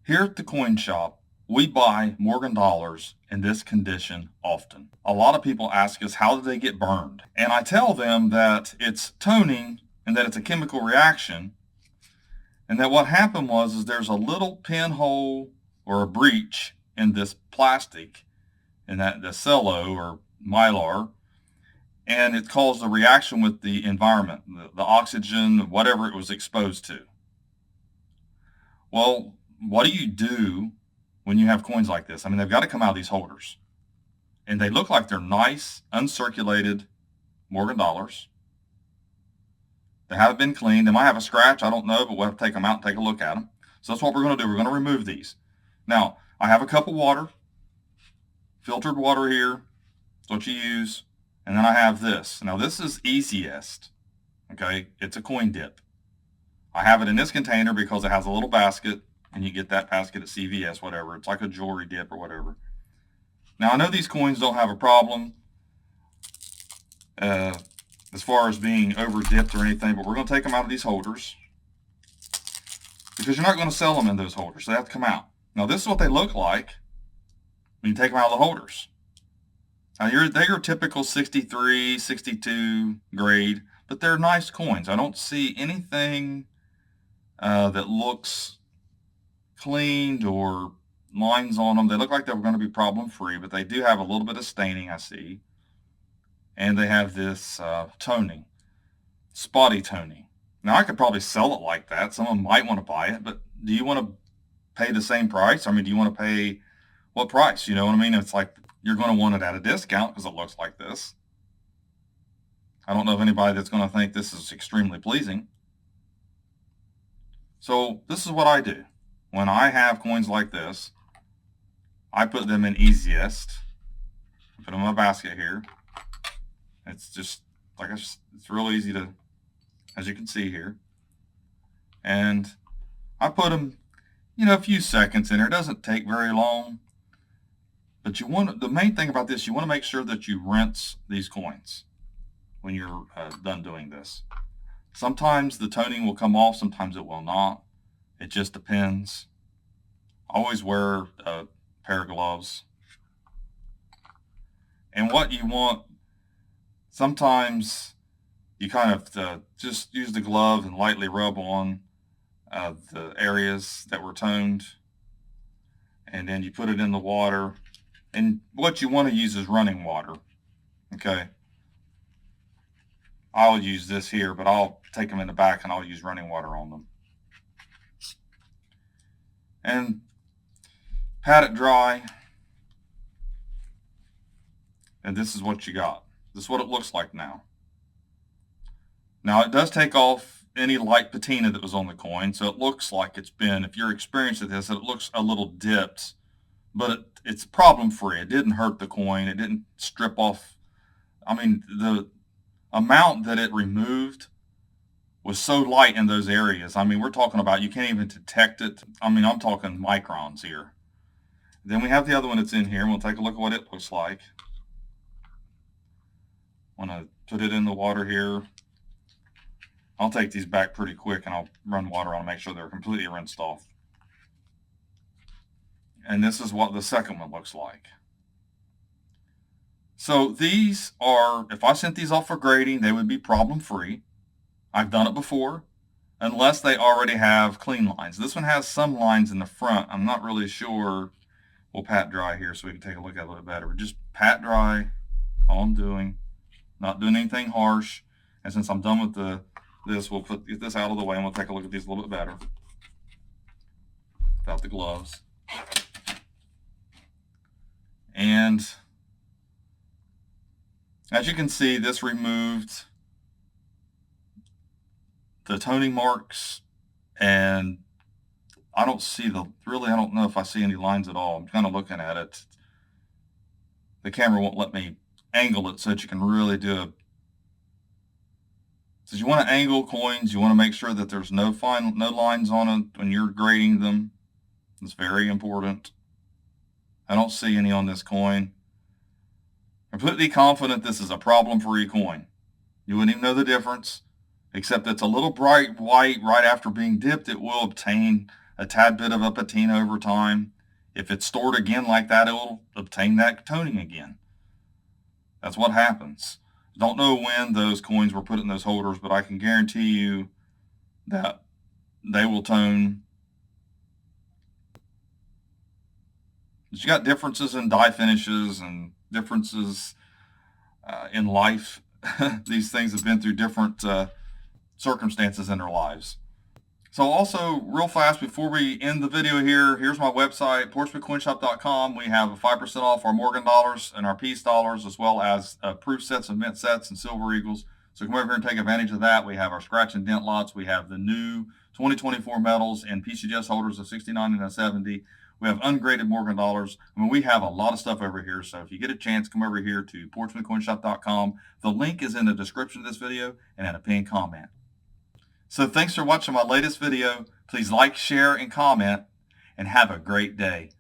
Here at the coin shop, we buy Morgan dollars in this condition often. A lot of people ask us how did they get burned? And I tell them that it's toning and that it's a chemical reaction and that what happened was is there's a little pinhole or a breach in this plastic in that the cello or mylar, and it caused a reaction with the environment, the oxygen, whatever it was exposed to. Well, what do you do when you have coins like this? I mean, they've got to come out of these holders. And they look like they're nice, uncirculated Morgan dollars. They haven't been cleaned. They might have a scratch. I don't know, but we'll have to take them out and take a look at them. So that's what we're going to do. We're going to remove these. Now, I have a cup of water, filtered water here. That's what you use. And then I have this. Now, this is zest. Okay, it's a coin dip. I have it in this container because it has a little basket, and you get that basket at CVS, whatever. It's like a jewelry dip or whatever. Now, I know these coins don't have a problem as far as being over dipped or anything, but we're going to take them out of these holders because you're not going to sell them in those holders. They have to come out. Now, this is what they look like when you take them out of the holders. Now, they're your typical 63, 62 grade, but they're nice coins. I don't see anything that looks cleaned or lines on them. They look like they're going to be problem free, but they do have a little bit of staining, I see. And they have this toning, spotty toning. Now, I could probably sell it like that. Someone might want to buy it, but do you want to pay the same price? I mean, do you want to pay what price? You know what I mean? It's like you're going to want it at a discount because it looks like this. I don't know of anybody that's going to think this is extremely pleasing. So this is what I do. When I have coins like this, I put them in zest. Put them in my basket here. It's just it's real easy to, as you can see here. And I put them, a few seconds in there. It doesn't take very long. But the main thing about this, you want to make sure that you rinse these coins when you're done doing this. Sometimes the toning will come off, sometimes it will not. It just depends. Always wear a pair of gloves. And what you want, sometimes you kind of just use the glove and lightly rub on the areas that were toned. And then you put it in the water. And what you want to use is running water. Okay. I'll use this here, but I'll take them in the back and I'll use running water on them. And pat it dry. And this is what you got. This is what it looks like now. Now, it does take off any light patina that was on the coin, so it looks like it's been, if you're experienced with this, it looks a little dipped, but it's problem-free. It didn't hurt the coin. It didn't strip off. I mean, the amount that it removed was so light in those areas. I mean, we're talking about you can't even detect it. I mean, I'm talking microns here. Then we have the other one that's in here, and we'll take a look at what it looks like. I want to put it in the water here. I'll take these back pretty quick, and I'll run water on them, make sure they're completely rinsed off. And this is what the second one looks like. So these are, if I sent these off for grading, they would be problem-free. I've done it before, unless they already have clean lines. This one has some lines in the front. I'm not really sure. We'll pat dry here so we can take a look at it a little better. Just pat dry, all I'm doing. Not doing anything harsh. And since I'm done with this, we'll get this out of the way and we'll take a look at these a little bit better without the gloves. And as you can see, this removed the toning marks, and I don't know if I see any lines at all. I'm kind of looking at it. The camera won't let me angle it so that you can really so you want to angle coins. You want to make sure that there's no lines on it when you're grading them. It's very important. I don't see any on this coin. I'm completely confident this is a problem-free coin. You wouldn't even know the difference, except it's a little bright white right after being dipped. It will obtain a tad bit of a patina over time. If it's stored again like that, it will obtain that toning again. That's what happens. Don't know when those coins were put in those holders, but I can guarantee you that they will tone. But you got differences in die finishes and differences in life. These things have been through different circumstances in their lives. So also, real fast, before we end the video here, here's my website, portsmoutcoinshop.com. We have a 5% off our Morgan dollars and our Peace dollars, as well as proof sets of mint sets and silver eagles. So come over here and take advantage of that. We have our scratch and dent lots. We have the new 2024 metals and PCGS holders of 69 and a 70. We have ungraded Morgan dollars. I mean, we have a lot of stuff over here. So if you get a chance, come over here to portsmoutcoinshop.com. The link is in the description of this video and in a pinned comment. So thanks for watching my latest video. Please like, share, and comment, and have a great day.